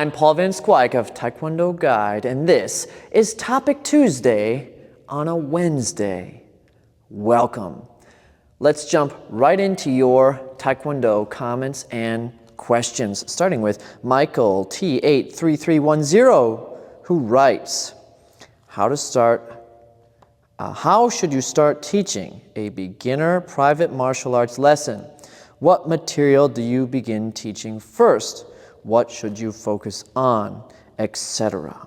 I'm Paul Van Squike of Taekwondo Guide, and this is Topic Tuesday on a Wednesday. Welcome. Let's jump right into your Taekwondo comments and questions, starting with Michael T83310, who writes, how should you start teaching a beginner private martial arts lesson? What material do you begin teaching first? What should you focus on, etc.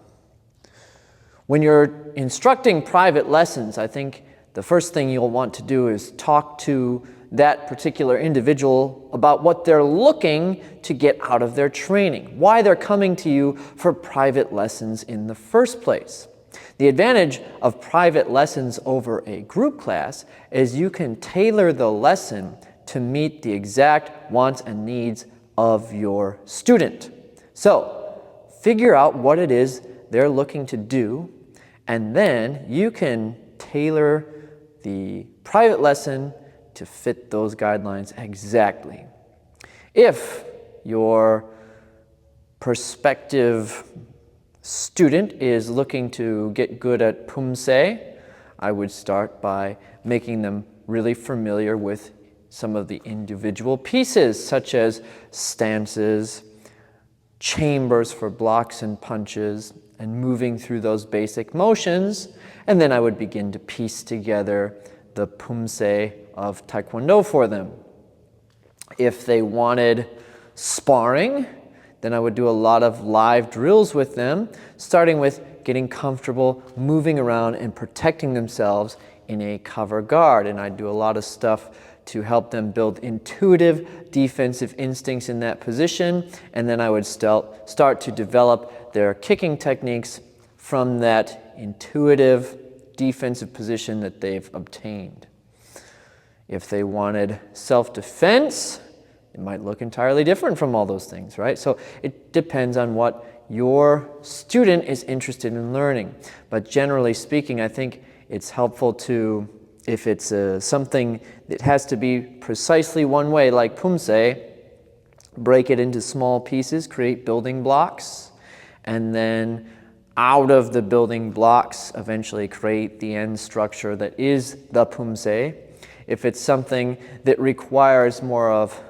When you're instructing private lessons, I think the first thing you'll want to do is talk to that particular individual about what they're looking to get out of their training, why they're coming to you for private lessons in the first place. The advantage of private lessons over a group class is you can tailor the lesson to meet the exact wants and needs of your student. So figure out what it is they're looking to do, and then you can tailor the private lesson to fit those guidelines exactly. If your prospective student is looking to get good at Pumse, I would start by making them really familiar with some of the individual pieces, such as stances, chambers for blocks and punches, and moving through those basic motions. And then I would begin to piece together the Pumse of Taekwondo for them. If they wanted sparring, then I would do a lot of live drills with them, starting with getting comfortable moving around and protecting themselves in a cover guard. And I'd do a lot of stuff to help them build intuitive defensive instincts in that position, and then I would start to develop their kicking techniques from that intuitive defensive position that they've obtained. If they wanted self-defense, it might look entirely different from all those things, right? So it depends on what your student is interested in learning. But generally speaking, I think it's helpful to, if it's something that has to be precisely one way, like Pumse, break it into small pieces, create building blocks, and then out of the building blocks, eventually create the end structure that is the Pumse. If it's something that requires more of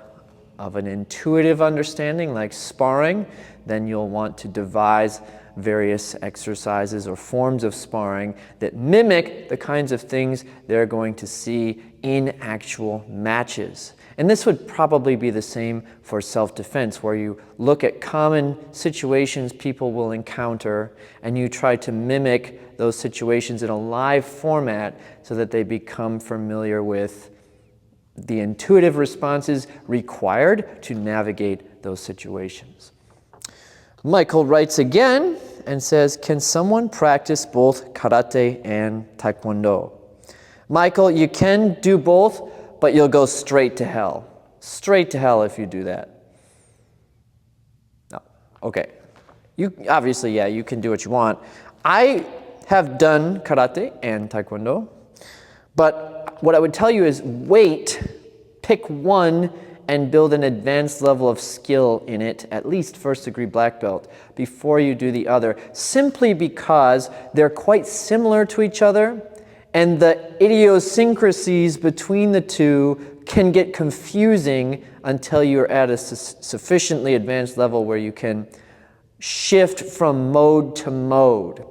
an intuitive understanding, like sparring, then you'll want to devise various exercises or forms of sparring that mimic the kinds of things they're going to see in actual matches. And this would probably be the same for self-defense, where you look at common situations people will encounter and you try to mimic those situations in a live format so that they become familiar with the intuitive responses required to navigate those situations. Michael writes again and says, can someone practice both karate and taekwondo? Michael, you can do both, but you'll go straight to hell. Straight to hell if you do that. No. Okay. Obviously, yeah, you can do what you want. I have done karate and taekwondo, but what I would tell you is pick one and build an advanced level of skill in it, at least first degree black belt, before you do the other, simply because they're quite similar to each other, and the idiosyncrasies between the two can get confusing until you're at a sufficiently advanced level where you can shift from mode to mode.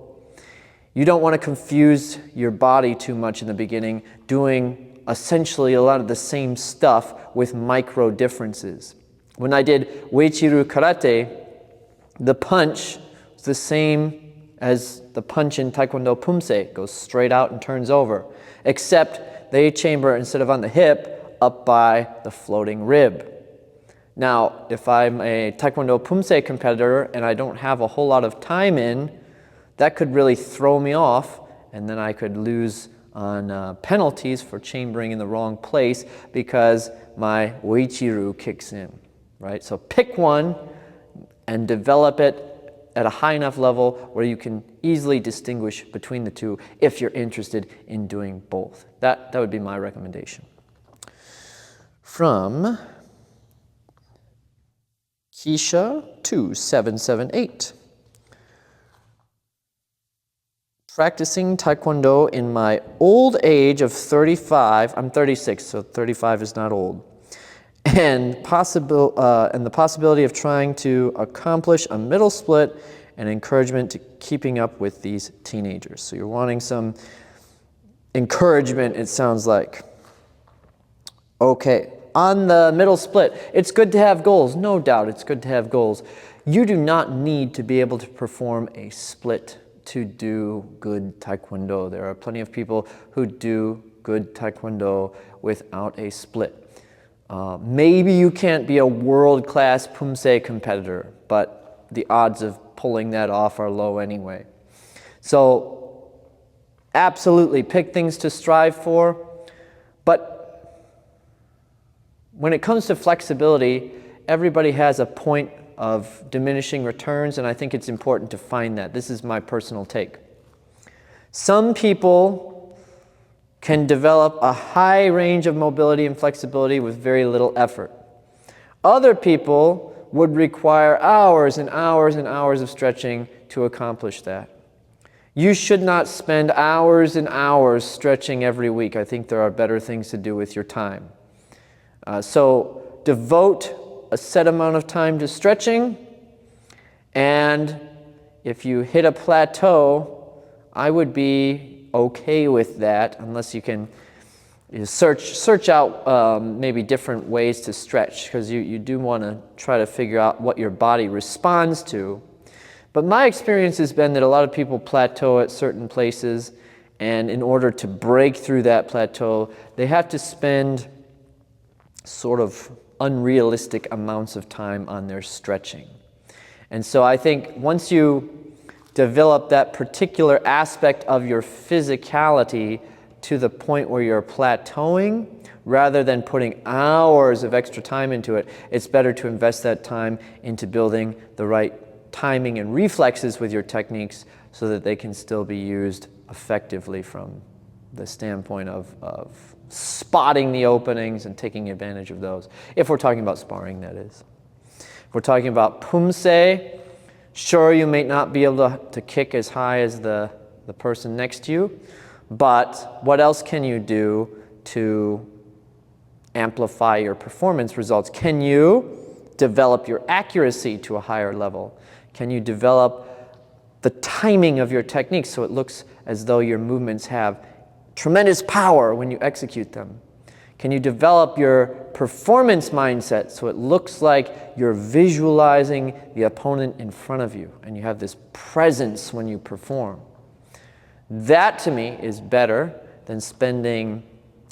You don't want to confuse your body too much in the beginning, doing essentially a lot of the same stuff with micro differences. When I did Uechi-ryu karate, the punch was the same as the punch in Taekwondo Pumse. It goes straight out and turns over, except they chamber, instead of on the hip, up by the floating rib. Now, if I'm a Taekwondo Pumse competitor and I don't have a whole lot of time in, that could really throw me off, and then I could lose on penalties for chambering in the wrong place because my Uechi-ryu kicks in, right? So pick one and develop it at a high enough level where you can easily distinguish between the two if you're interested in doing both. That would be my recommendation. From Keisha 2778. Practicing Taekwondo in my old age of 35. I'm 36, so 35 is not old. And the possibility of trying to accomplish a middle split and encouragement to keeping up with these teenagers. So you're wanting some encouragement, it sounds like. Okay, on the middle split, it's good to have goals. No doubt it's good to have goals. You do not need to be able to perform a split to do good Taekwondo. There are plenty of people who do good Taekwondo without a split. Maybe you can't be a world-class Pumse competitor, but the odds of pulling that off are low anyway. So absolutely pick things to strive for, but when it comes to flexibility, everybody has a point of diminishing returns, and I think it's important to find that. This is my personal take. Some people can develop a high range of mobility and flexibility with very little effort. Other people would require hours and hours and hours of stretching to accomplish that. You should not spend hours and hours stretching every week. I think there are better things to do with your time. So devote a set amount of time to stretching, and if you hit a plateau, I would be okay with that, unless you can search out maybe different ways to stretch, because you do want to try to figure out what your body responds to. But my experience has been that a lot of people plateau at certain places, and in order to break through that plateau, they have to spend sort of unrealistic amounts of time on their stretching. And so I think once you develop that particular aspect of your physicality to the point where you're plateauing, rather than putting hours of extra time into it, it's better to invest that time into building the right timing and reflexes with your techniques so that they can still be used effectively from the standpoint of spotting the openings and taking advantage of those. If we're talking about sparring, that is. If we're talking about Pumse, sure, you may not be able to kick as high as the person next to you, but what else can you do to amplify your performance results? Can you develop your accuracy to a higher level? Can you develop the timing of your techniques so it looks as though your movements have tremendous power when you execute them? Can you develop your performance mindset so it looks like you're visualizing the opponent in front of you and you have this presence when you perform? That to me is better than spending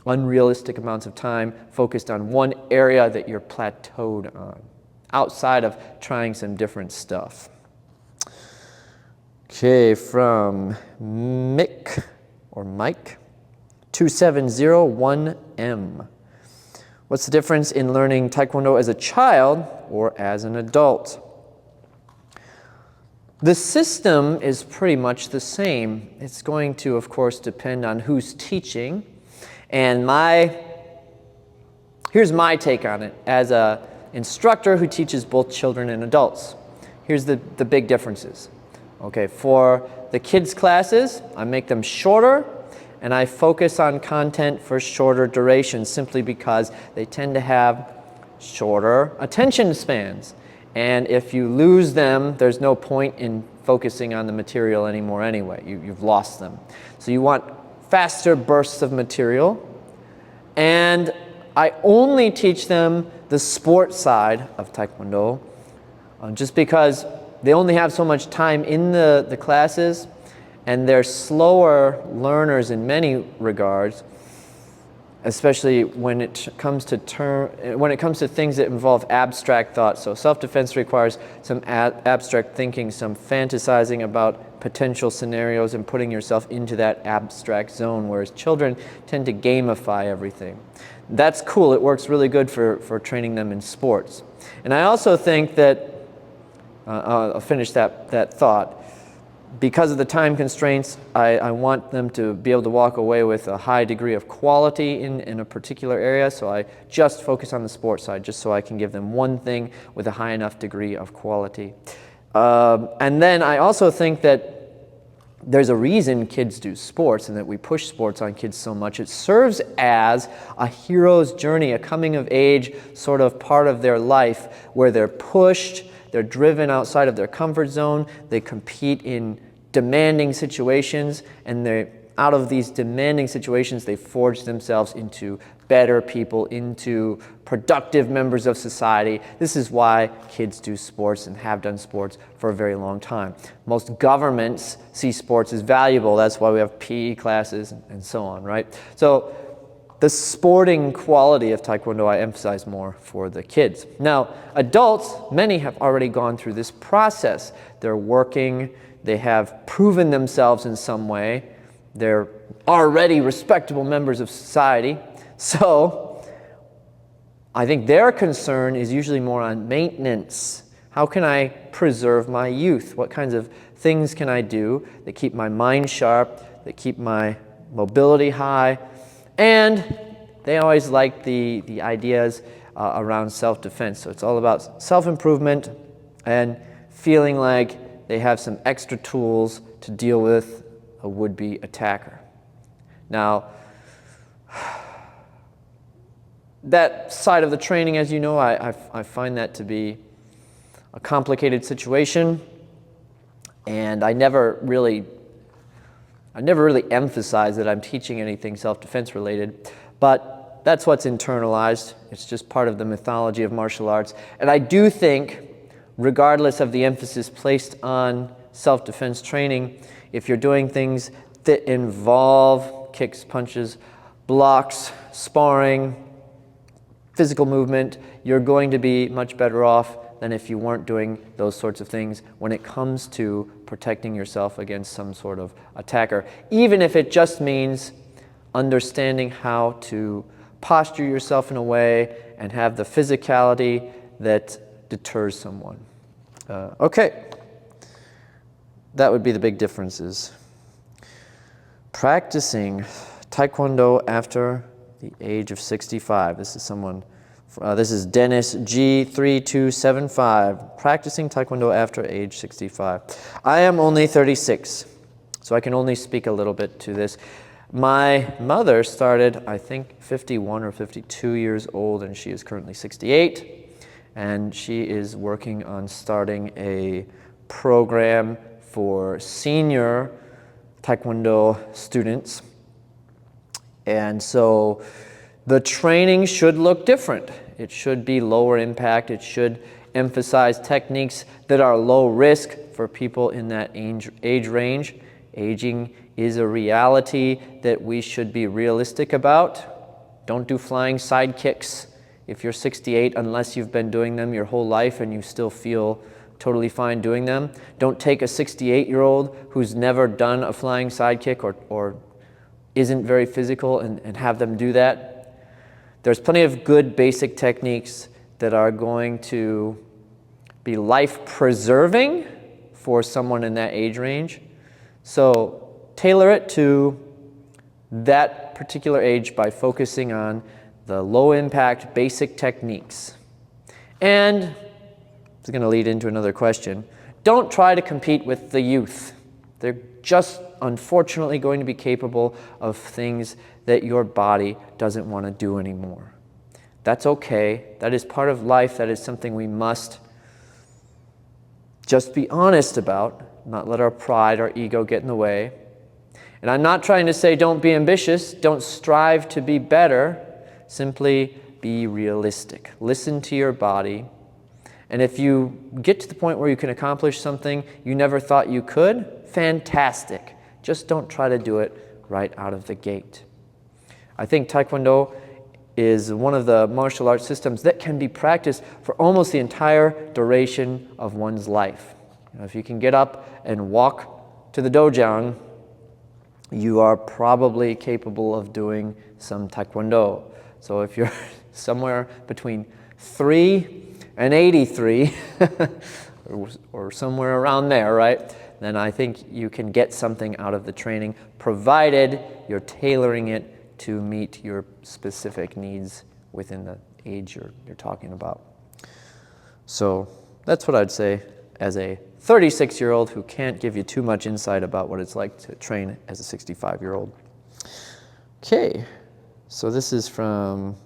unrealistic amounts of time focused on one area that you're plateaued on, outside of trying some different stuff. Okay, from Mick or Mike 2701M. What's the difference in learning Taekwondo as a child or as an adult? The system is pretty much the same. It's going to, of course, depend on who's teaching. And here's my take on it as an instructor who teaches both children and adults. Here's the big differences. Okay, for the kids' classes, I make them shorter, and I focus on content for shorter durations simply because they tend to have shorter attention spans. And if you lose them, there's no point in focusing on the material anymore anyway. You've lost them. So you want faster bursts of material. And I only teach them the sport side of Taekwondo just because they only have so much time in the classes, and they're slower learners in many regards, especially when it comes to things that involve abstract thought. So self-defense requires some abstract thinking, some fantasizing about potential scenarios and putting yourself into that abstract zone, whereas children tend to gamify everything. That's cool. It works really good for training them in sports. And I also think that, I'll finish that thought. because of the time constraints, I want them to be able to walk away with a high degree of quality in a particular area, so I just focus on the sports side, just so I can give them one thing with a high enough degree of quality. And then I also think that there's a reason kids do sports and that we push sports on kids so much. It serves as a hero's journey, a coming of age sort of part of their life where they're pushed, they're driven outside of their comfort zone, they compete in demanding situations, and out of these demanding situations they forge themselves into better people, into productive members of society. This is why kids do sports and have done sports for a very long time. Most governments see sports as valuable. That's why we have PE classes and so on, right? So the sporting quality of Taekwondo I emphasize more for the kids. Now, adults, many have already gone through this process. They're working, they have proven themselves in some way, they're already respectable members of society. So I think their concern is usually more on maintenance. How can I preserve my youth? What kinds of things can I do that keep my mind sharp, that keep my mobility high? And they always like the ideas around self-defense. So it's all about self-improvement and feeling like they have some extra tools to deal with a would-be attacker. Now, that side of the training, as you know, I find that to be a complicated situation, and I never really emphasize that I'm teaching anything self-defense related, but that's what's internalized. It's just part of the mythology of martial arts. And I do think, regardless of the emphasis placed on self-defense training, if you're doing things that involve kicks, punches, blocks, sparring, physical movement, you're going to be much better off than if you weren't doing those sorts of things when it comes to protecting yourself against some sort of attacker, even if it just means understanding how to posture yourself in a way and have the physicality that deters someone. Okay, that would be the big differences. Practicing Taekwondo after the age of 65. This is Dennis G3275, practicing Taekwondo after age 65. I am only 36, so I can only speak a little bit to this. My mother started, I think, 51 or 52 years old, and she is currently 68, and she is working on starting a program for senior Taekwondo students. And so the training should look different. It should be lower impact. It should emphasize techniques that are low risk for people in that age range. Aging is a reality that we should be realistic about. Don't do flying side kicks if you're 68 unless you've been doing them your whole life and you still feel totally fine doing them. Don't take a 68-year-old who's never done a flying side kick or isn't very physical and have them do that. There's plenty of good basic techniques that are going to be life-preserving for someone in that age range. So tailor it to that particular age by focusing on the low-impact basic techniques. And this is going to lead into another question. Don't try to compete with the youth. They're just unfortunately going to be capable of things that your body doesn't want to do anymore. That's okay. That is part of life. That is something we must just be honest about, not let our pride, our ego get in the way. And I'm not trying to say don't be ambitious, don't strive to be better, simply be realistic. Listen to your body. And if you get to the point where you can accomplish something you never thought you could, fantastic. Just don't try to do it right out of the gate. I think Taekwondo is one of the martial arts systems that can be practiced for almost the entire duration of one's life. If you can get up and walk to the dojang, you are probably capable of doing some Taekwondo. So if you're somewhere between 3 and 83, or somewhere around there, right? Then I think you can get something out of the training, provided you're tailoring it to meet your specific needs within the age you're talking about. So that's what I'd say as a 36-year-old who can't give you too much insight about what it's like to train as a 65-year-old. Okay, so this is from,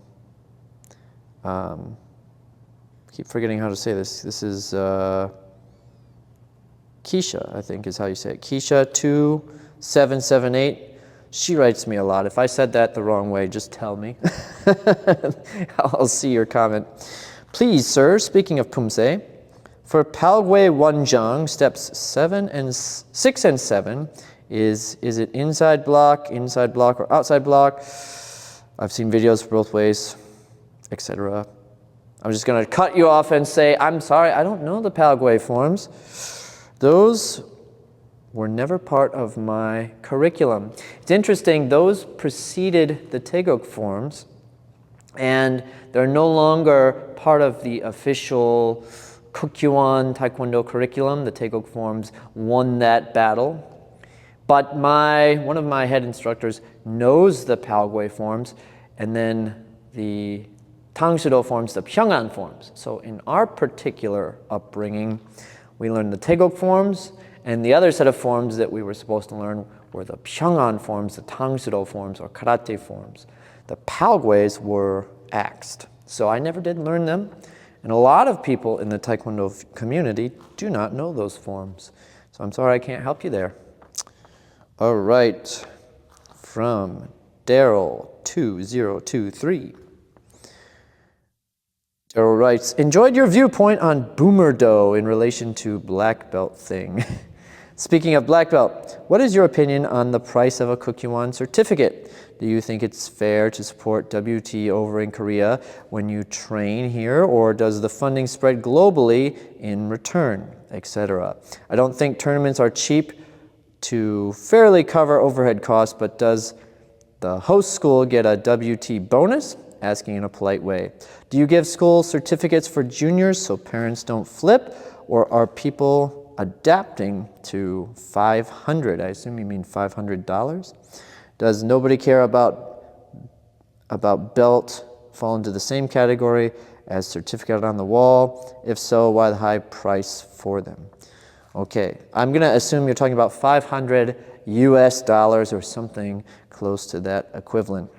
keep forgetting how to say this. This is Keisha, I think is how you say it. Keisha 2778. She writes me a lot. If I said that the wrong way, just tell me. I'll see your comment. Please, sir, speaking of Pumse, for Palgwe Wanjang, steps 6 and 7, is it inside block, or outside block? I've seen videos both ways, etc. I'm just going to cut you off and say, I'm sorry, I don't know the Palgwe forms. Those were never part of my curriculum. It's interesting, those preceded the Taeguk forms, and they're no longer part of the official Kukkiwon Taekwondo curriculum. The Taeguk forms won that battle. But one of my head instructors knows the Palgwe forms, and then the Tangsudo forms, the Pyongan forms. So in our particular upbringing, we learned the Taeguk forms, and the other set of forms that we were supposed to learn were the Pyongan forms, the Tangsudo forms, or karate forms. The Palgwes were axed. So I never did learn them, and a lot of people in the Taekwondo community do not know those forms. So I'm sorry I can't help you there. All right, from Daryl 2023. Daryl writes, enjoyed your viewpoint on boomer dough in relation to black belt thing. Speaking of black belt, what is your opinion on the price of a Kukkiwon certificate? Do you think it's fair to support WT over in Korea when you train here, or does the funding spread globally in return, etc.? I don't think tournaments are cheap to fairly cover overhead costs, but does the host school get a WT bonus? Asking in a polite way. Do you give school certificates for juniors so parents don't flip, or are people adapting to $500? I assume you mean $500. Does nobody care about belt fall into the same category as certificate on the wall? If so, why the high price for them? Okay, I'm going to assume you're talking about $500 US or something close to that equivalent.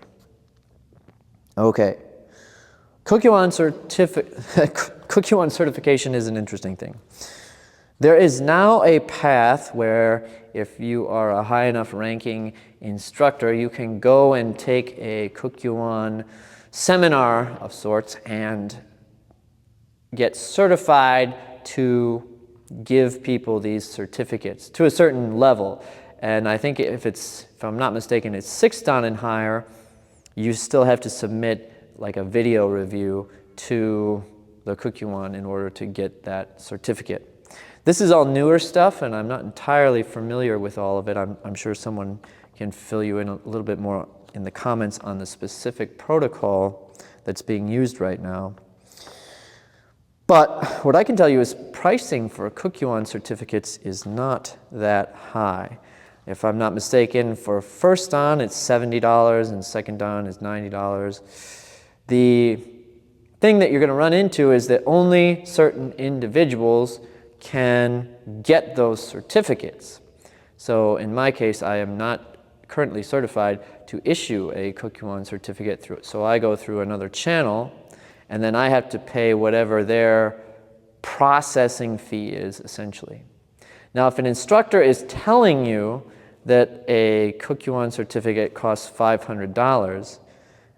Okay, Kukkiwon certification is an interesting thing. There is now a path where if you are a high enough ranking instructor, you can go and take a Kukkiwon seminar of sorts and get certified to give people these certificates to a certain level. And I think if I'm not mistaken, it's 6th dan and higher, you still have to submit like a video review to the Kukkiwon in order to get that certificate. This is all newer stuff, and I'm not entirely familiar with all of it. I'm sure someone can fill you in a little bit more in the comments on the specific protocol that's being used right now. But what I can tell you is pricing for Kukkiwon certificates is not that high. If I'm not mistaken, for 1st dan it's $70 and 2nd dan is $90. The thing that you're going to run into is that only certain individuals can get those certificates. So in my case, I am not currently certified to issue a Kukkiwon certificate so I go through another channel, and then I have to pay whatever their processing fee is, essentially. Now, if an instructor is telling you that a Kukkiwon certificate costs $500,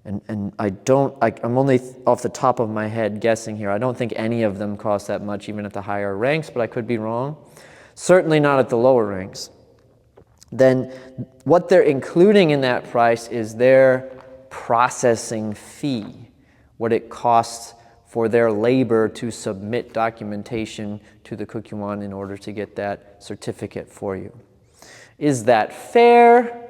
and I'm only off the top of my head guessing here. I don't think any of them cost that much, even at the higher ranks, but I could be wrong. Certainly not at the lower ranks. Then what they're including in that price is their processing fee, what it costs for their labor to submit documentation to the Kukkiwon in order to get that certificate for you. Is that fair?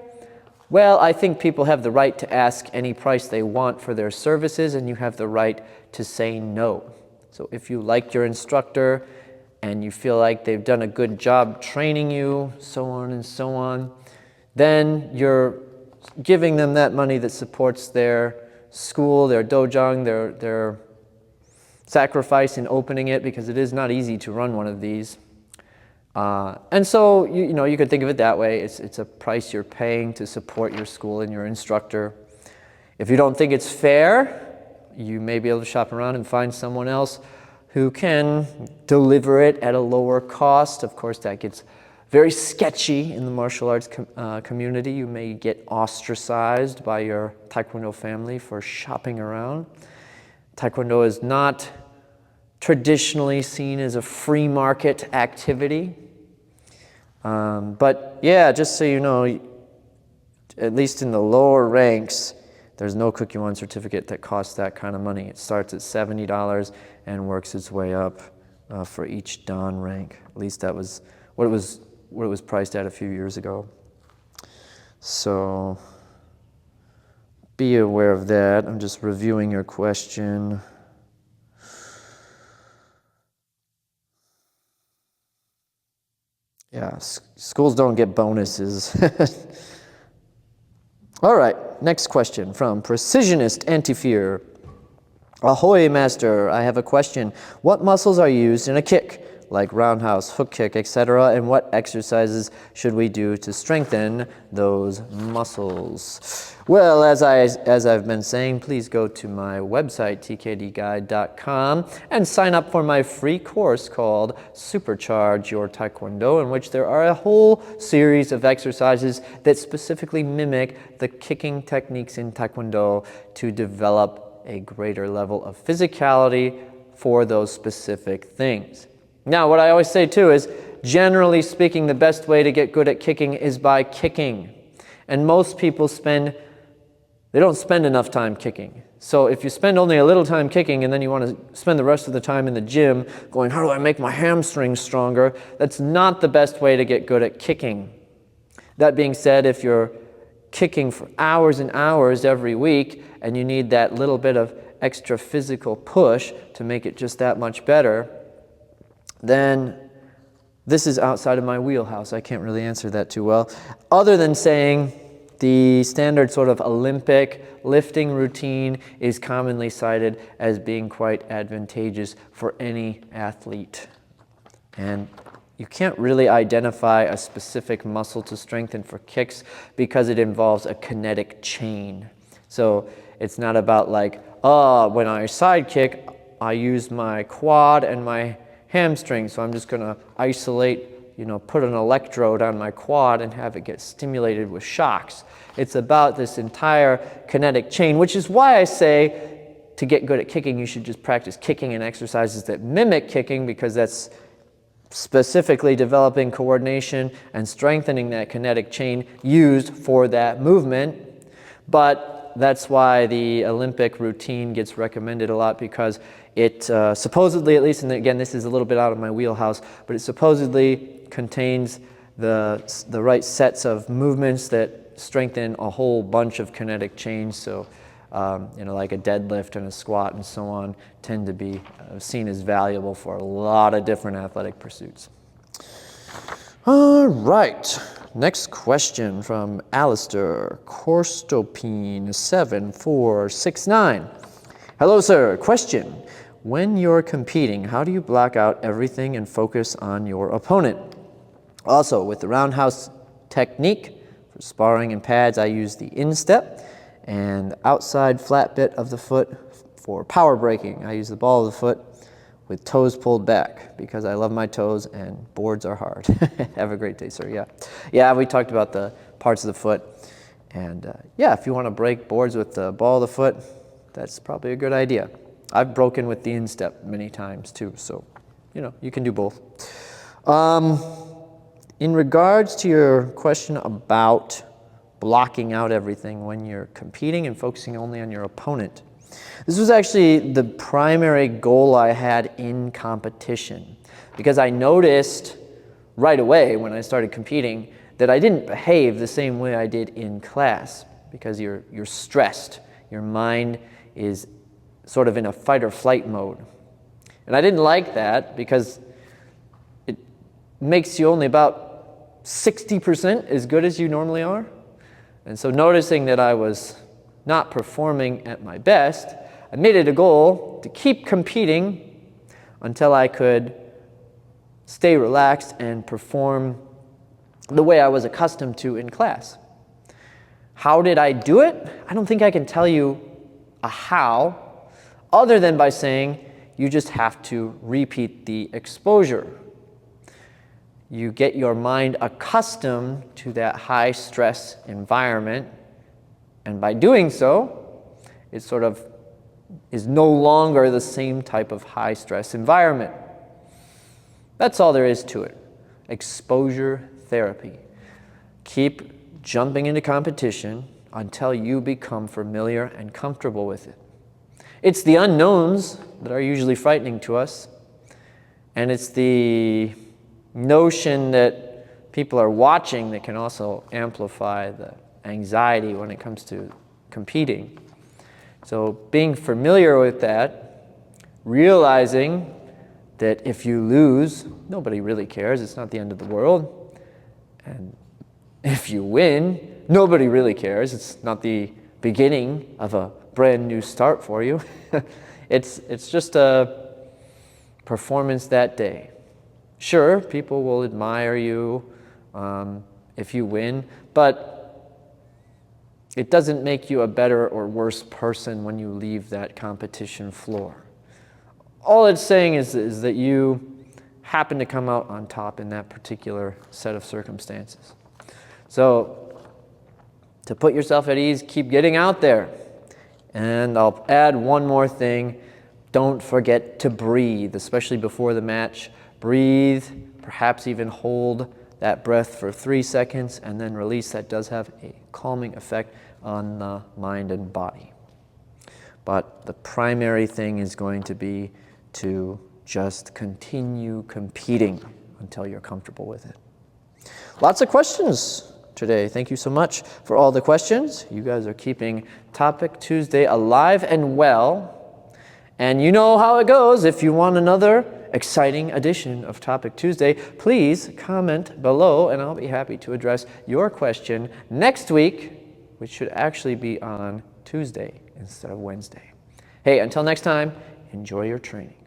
Well, I think people have the right to ask any price they want for their services, and you have the right to say no. So if you like your instructor and you feel like they've done a good job training you, so on and so on, then you're giving them that money that supports their school, their dojang, their sacrifice in opening it, because it is not easy to run one of these. And so, you could think of it that way. It's a price you're paying to support your school and your instructor. If you don't think it's fair, you may be able to shop around and find someone else who can deliver it at a lower cost. Of course, that gets very sketchy in the martial arts community. You may get ostracized by your Taekwondo family for shopping around. Taekwondo is not traditionally seen as a free market activity. But yeah, just so you know, at least in the lower ranks, there's no Kukkiwon certificate that costs that kind of money. It starts at $70 and works its way up for each Dan rank. At least that was what it was priced at a few years ago. So be aware of that. I'm just reviewing your question. Yeah, schools don't get bonuses. All right, next question from Precisionist Anti-Fear. Ahoy, Master, I have a question. What muscles are used in a kick, like roundhouse, hook kick, etc., and what exercises should we do to strengthen those muscles? Well, as I've been saying, please go to my website, tkdguide.com, and sign up for my free course called Supercharge Your Taekwondo, in which there are a whole series of exercises that specifically mimic the kicking techniques in Taekwondo to develop a greater level of physicality for those specific things. Now, what I always say too is, generally speaking, the best way to get good at kicking is by kicking. And most people they don't spend enough time kicking. So if you spend only a little time kicking and then you want to spend the rest of the time in the gym going, how do I make my hamstrings stronger? That's not the best way to get good at kicking. That being said, if you're kicking for hours and hours every week and you need that little bit of extra physical push to make it just that much better, then this is outside of my wheelhouse. I can't really answer that too well, other than saying the standard sort of Olympic lifting routine is commonly cited as being quite advantageous for any athlete. And you can't really identify a specific muscle to strengthen for kicks because it involves a kinetic chain. So it's not about like, when I side kick, I use my quad and my hamstring, so I'm just going to isolate, put an electrode on my quad and have it get stimulated with shocks. It's about this entire kinetic chain, which is why I say to get good at kicking, you should just practice kicking and exercises that mimic kicking, because that's specifically developing coordination and strengthening that kinetic chain used for that movement. But that's why the Olympic routine gets recommended a lot, because it supposedly, at least, and again, this is a little bit out of my wheelhouse, but it supposedly contains the right sets of movements that strengthen a whole bunch of kinetic chains. So, like a deadlift and a squat and so on tend to be seen as valuable for a lot of different athletic pursuits. All right. Next question from Alistair Korstopine 7469. Hello, sir. Question. When you're competing, how do you block out everything and focus on your opponent? Also, with the roundhouse technique, for sparring and pads, I use the instep, and the outside flat bit of the foot for power breaking. I use the ball of the foot with toes pulled back because I love my toes and boards are hard. Have a great day, sir. Yeah, we talked about the parts of the foot. And if you want to break boards with the ball of the foot, that's probably a good idea. I've broken with the instep many times too, so you can do both. In regards to your question about blocking out everything when you're competing and focusing only on your opponent, this was actually the primary goal I had in competition, because I noticed right away when I started competing that I didn't behave the same way I did in class, because you're stressed. Your mind is sort of in a fight or flight mode. And I didn't like that, because makes you only about 60% as good as you normally are. And so noticing that I was not performing at my best, I made it a goal to keep competing until I could stay relaxed and perform the way I was accustomed to in class. How did I do it? I don't think I can tell you a how, other than by saying you just have to repeat the exposure. You get your mind accustomed to that high stress environment, and by doing so, it sort of is no longer the same type of high stress environment. That's all there is to it. Exposure therapy. Keep jumping into competition until you become familiar and comfortable with it. It's the unknowns that are usually frightening to us, and it's the notion that people are watching that can also amplify the anxiety when it comes to competing. So being familiar with that, realizing that if you lose, nobody really cares, it's not the end of the world. And if you win, nobody really cares, it's not the beginning of a brand new start for you. It's just a performance that day. Sure, people will admire you if you win, but it doesn't make you a better or worse person when you leave that competition floor. All it's saying is that you happen to come out on top in that particular set of circumstances. So to put yourself at ease, keep getting out there. And I'll add one more thing. Don't forget to breathe, especially before the match. Breathe, perhaps even hold that breath for 3 seconds and then release. That does have a calming effect on the mind and body. But the primary thing is going to be to just continue competing until you're comfortable with it. Lots of questions today. Thank you so much for all the questions. You guys are keeping Topic Tuesday alive and well. And you know how it goes. If you want another exciting edition of Topic Tuesday, please comment below and I'll be happy to address your question next week, which should actually be on Tuesday instead of Wednesday. Hey, until next time, enjoy your training.